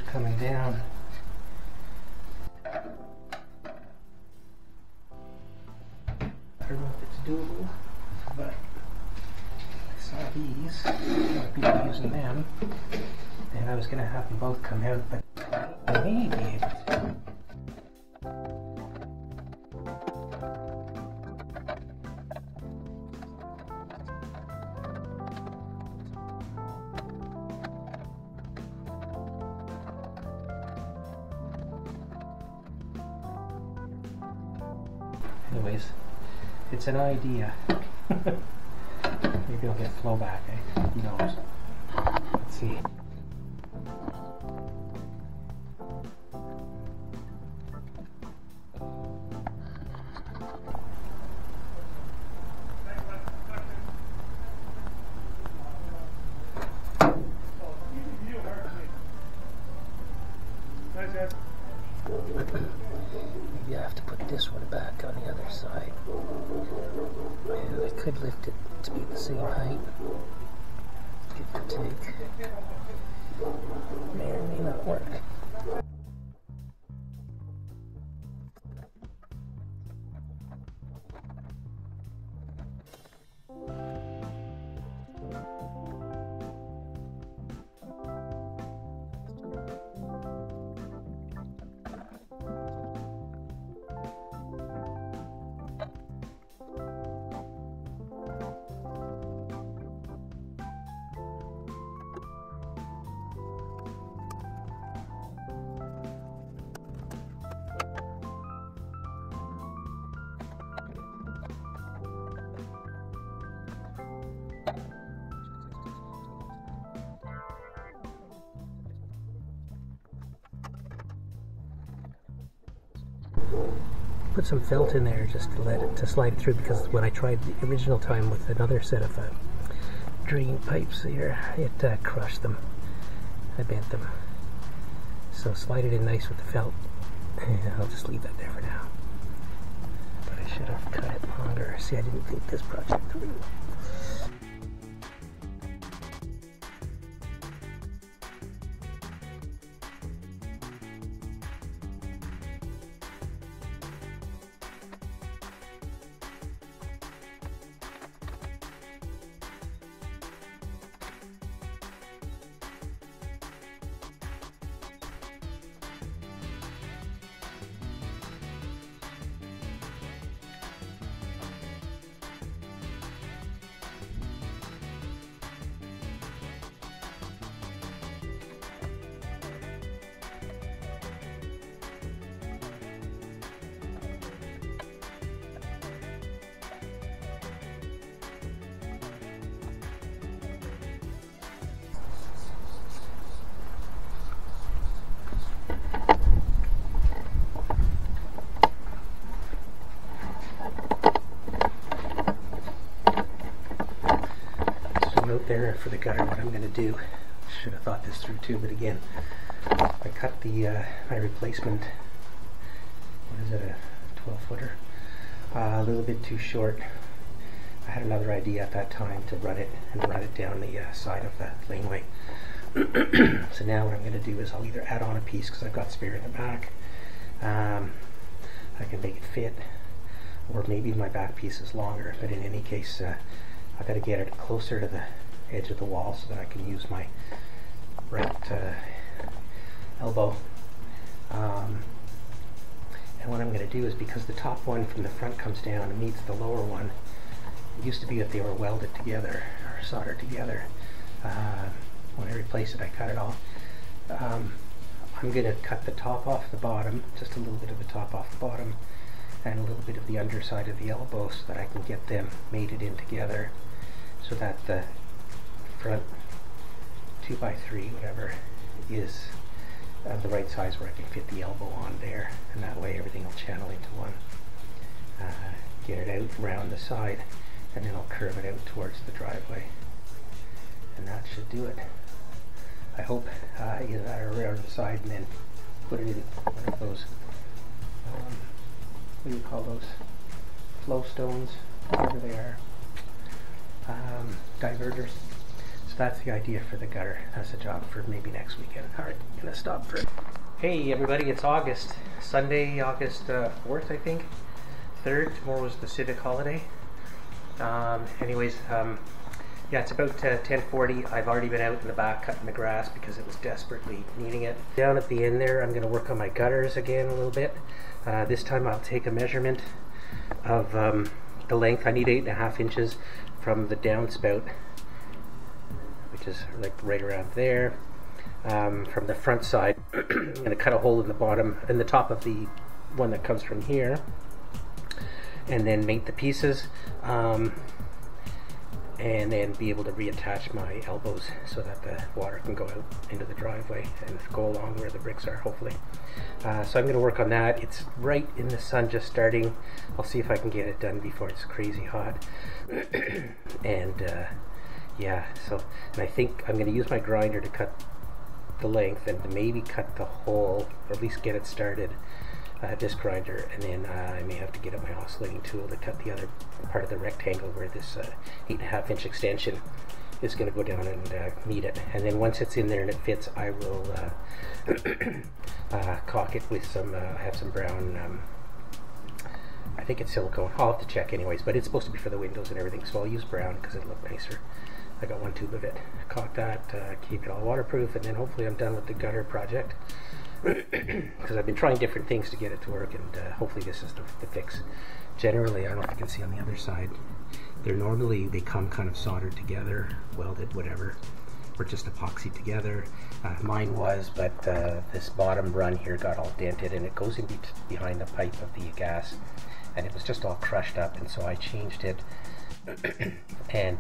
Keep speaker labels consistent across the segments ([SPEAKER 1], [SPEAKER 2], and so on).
[SPEAKER 1] coming down. I don't know if it's doable, but I saw these, a lot of people using them, and I was going to have them both come out, but I may be able to. Anyways, it's an idea. Maybe I'll get flow back, eh? Who knows? Let's see. Maybe I have to put this one back on the other side. And I could lift it to be the same height. Give or take. May or may not work. Put some felt in there just to let it slide it through, because when I tried the original time with another set of drain pipes here, it crushed them. I bent them. So slide it in nice with the felt, and I'll just leave that there for now. But I should have cut it longer. See, I didn't think this project through. There for the gutter, what I'm going to do. Should have thought this through too, but again, I cut the my replacement, what is it, a 12 footer, a little bit too short. I had another idea at that time to run it down the side of the laneway. So now what I'm going to do is I'll either add on a piece, because I've got spare in the back, I can make it fit, or maybe my back piece is longer, but in any case I've got to get it closer to the edge of the wall so that I can use my right elbow. And what I'm going to do is, because the top one from the front comes down and meets the lower one, it used to be that they were welded together or soldered together. When I replaced it, I cut it off. I'm going to cut the top off the bottom, just a little bit of the top off the bottom, and a little bit of the underside of the elbow, so that I can get them mated in together, so that the front 2x3, whatever, is the right size where I can fit the elbow on there, and that way everything will channel into one. Get it out around the side, and then I'll curve it out towards the driveway, and that should do it. I hope either that or around the side, and then put it in one of those, what do you call those, flow stones, whatever they are, diverters, so that's the idea for the gutter. That's the job for maybe next weekend. All right, I'm gonna stop for. Hey everybody, it's August. Sunday, August 4th, I think. 3rd. Tomorrow was the civic holiday. Yeah, it's about 10:40. I've already been out in the back cutting the grass because it was desperately needing it. Down at the end there, I'm going to work on my gutters again a little bit. This time I'll take a measurement of the length. I need 8.5 inches from the downspout, which is like right around there. From the front side, I'm going to cut a hole in the bottom, in the top of the one that comes from here, and then mate the pieces. And then be able to reattach my elbows so that the water can go out into the driveway and go along where the bricks are, hopefully. So I'm going to work on that. It's right in the sun, just starting. I'll see if I can get it done before it's crazy hot. And yeah, so, and I think I'm going to use my grinder to cut the length and to maybe cut the hole, or at least get it started. This grinder, and then I may have to get out my oscillating tool to cut the other part of the rectangle where this 8.5 inch extension is going to go down and meet it. And then once it's in there and it fits, I will caulk it with some, I have some brown, I think it's silicone. I'll have to check anyways, but it's supposed to be for the windows and everything, so I'll use brown because it'll look nicer. I got one tube of it. Caulk that, keep it all waterproof, and then hopefully I'm done with the gutter project. Because I've been trying different things to get it to work, and hopefully this is the fix. Generally, I don't know if you can see on the other side, they come kind of soldered together, welded, whatever, or just epoxied together. Mine was, but this bottom run here got all dented, and it goes in behind the pipe of the gas, and it was just all crushed up, and so I changed it. And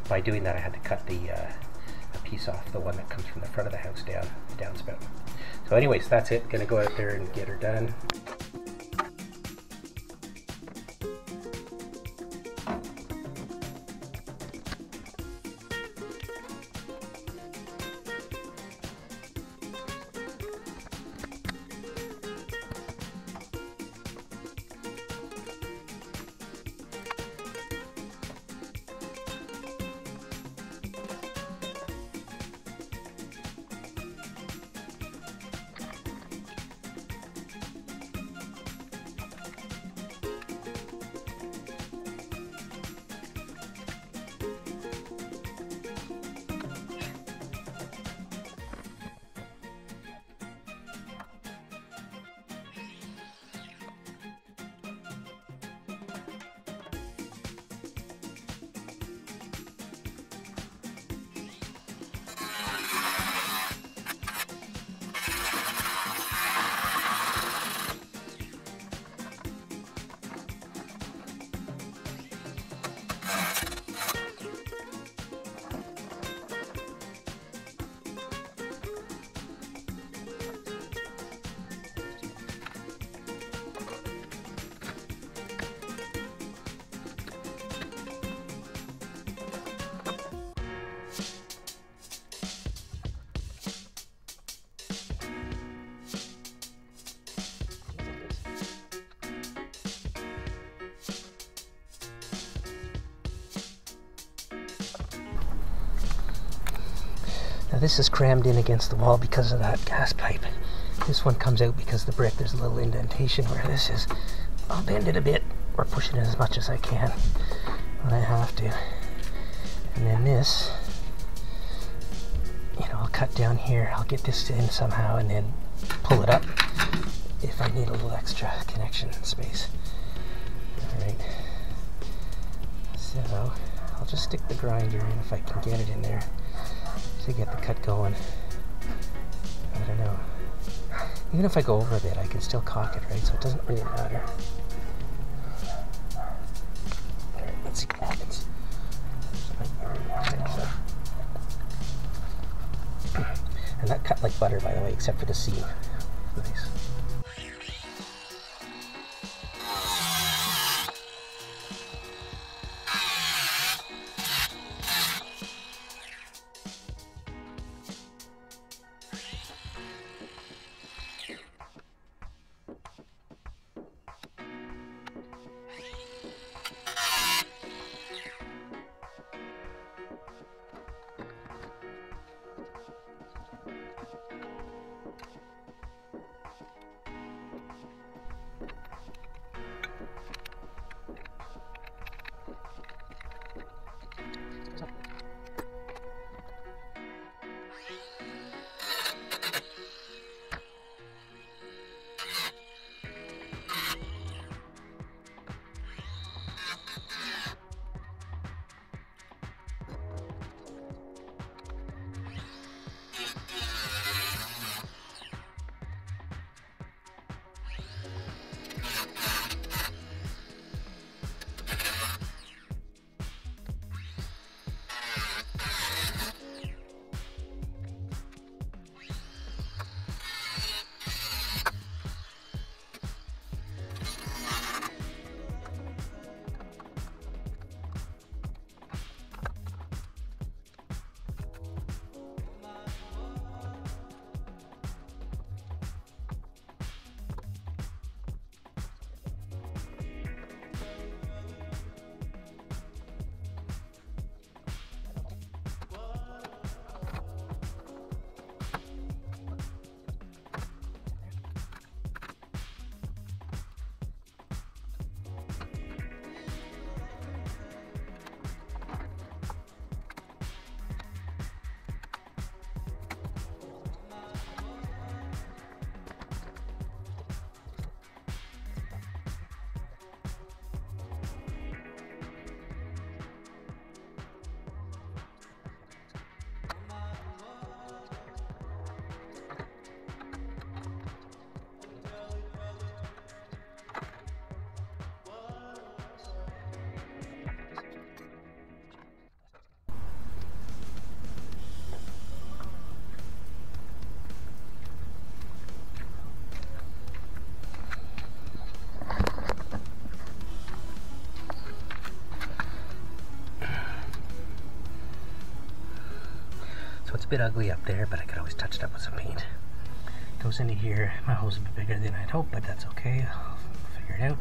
[SPEAKER 1] by doing that, I had to cut the a piece off, the one that comes from the front of the house down, the downspout. So anyways, that's it. Gonna go out there and get her done. Now this is crammed in against the wall because of that gas pipe. This one comes out because the brick, there's a little indentation where this is. I'll bend it a bit or push it in as much as I can when I have to. And then this, you know, I'll cut down here. I'll get this in somehow and then pull it up if I need a little extra connection space. Alright. So I'll just stick the grinder in if I can get it in there to get the cut going. I don't know. Even if I go over a bit, I can still caulk it, right? So it doesn't really matter. Alright, let's see what happens. And that cut like butter, by the way, except for the seam. Nice. So it's a bit ugly up there, but I could always touch it up with some paint. Goes into here. My hole's a bit bigger than I'd hoped, but that's okay. I'll figure it out.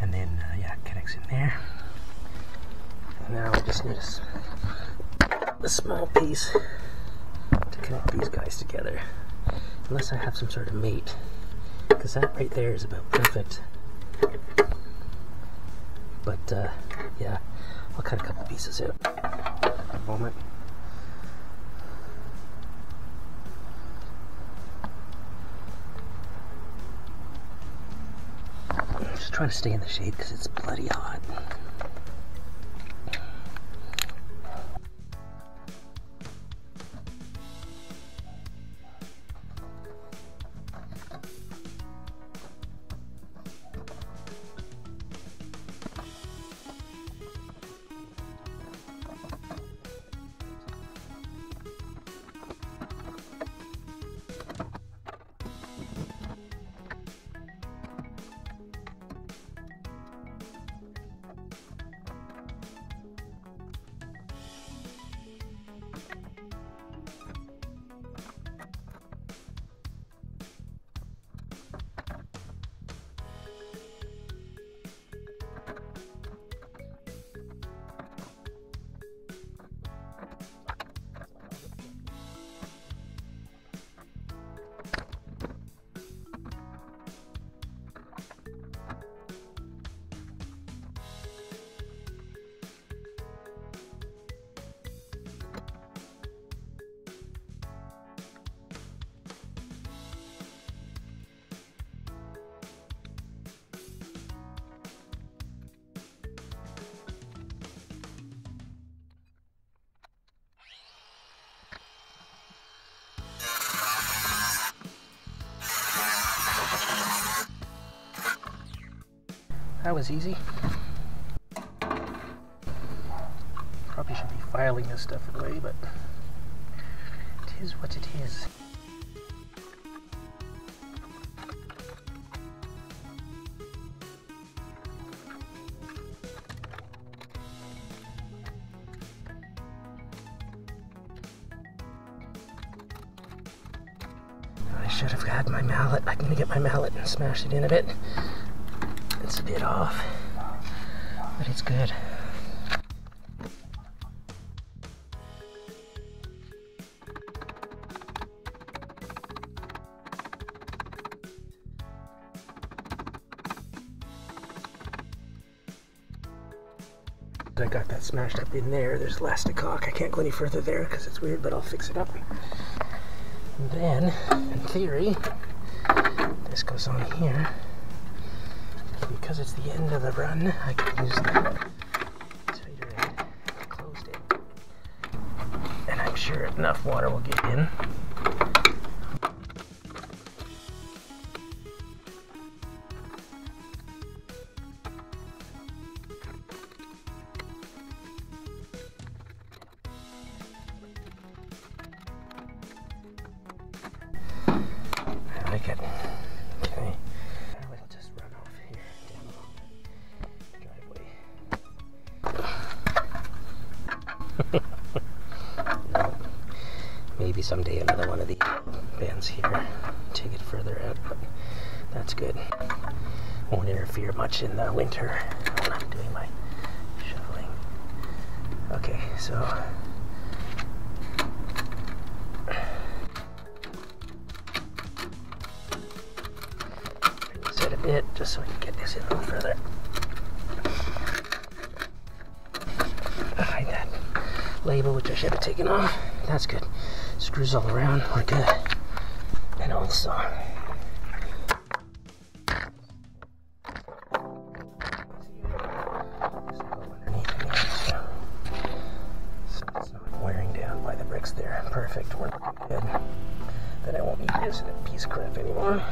[SPEAKER 1] And then, yeah, it connects in there. And now I just need a small piece to connect these guys together. Unless I have some sort of mate. Because that right there is about perfect. But, yeah, I'll cut a couple pieces out. A moment. I'm just trying to stay in the shade because it's bloody hot. That was easy. Probably should be filing this stuff away, but it is what it is. I should have had my mallet. I'm gonna get my mallet and smash it in a bit. It's a bit off, but it's good. I got that smashed up in there. There's elastic caulk. I can't go any further there because it's weird, but I'll fix it up. And then, in theory, this goes on here. Because it's the end of the run, I can use the tighter end. Closed it. And I'm sure enough water will get in. I like it. Okay. Maybe someday another one of the bends here, take it further out, but that's good. Won't interfere much in the winter when I'm doing my shoveling. Okay, so bring this out a bit just so I can get this in a little further. Hide that label, which I should have taken off. That's good. Screws all around, we're good. And also, underneath here, so it's not wearing down by the bricks there. Perfect, we're looking good. Then I won't need this piece of crap anymore.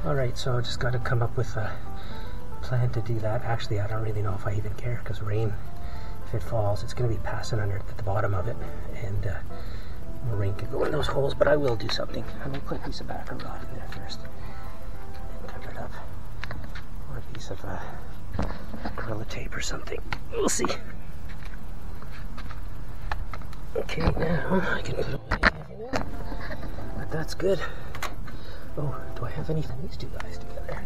[SPEAKER 1] Alright, so I just got to come up with a plan to do that. Actually, I don't really know if I even care, because rain, if it falls, it's going to be passing under at the bottom of it, and rain could go in those holes, but I will do something. I'm going to put a piece of backer rod in there first and cover it up, or a piece of Gorilla Tape or something. We'll see. Okay, now I can put away everything, but that's good. Oh, do I have anything? These two guys together.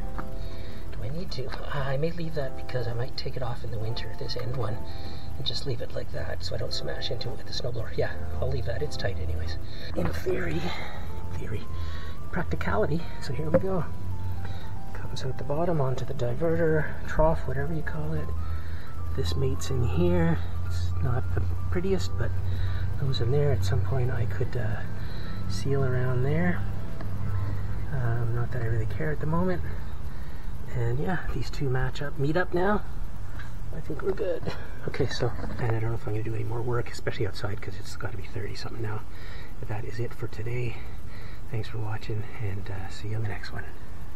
[SPEAKER 1] Do I need to? I may leave that because I might take it off in the winter, this end one, and just leave it like that so I don't smash into it with the snowblower. Yeah, I'll leave that. It's tight anyways. In theory, practicality. So here we go. Comes out the bottom onto the diverter, trough, whatever you call it. This mates in here. It's not the prettiest, but goes in there. At some point I could seal around there. Not that I really care at the moment. And yeah, these two meet up now. I think we're good. Okay, so, and I don't know if I'm going to do any more work, especially outside, because it's got to be 30 something now. But that is it for today. Thanks for watching, and see you on the next one.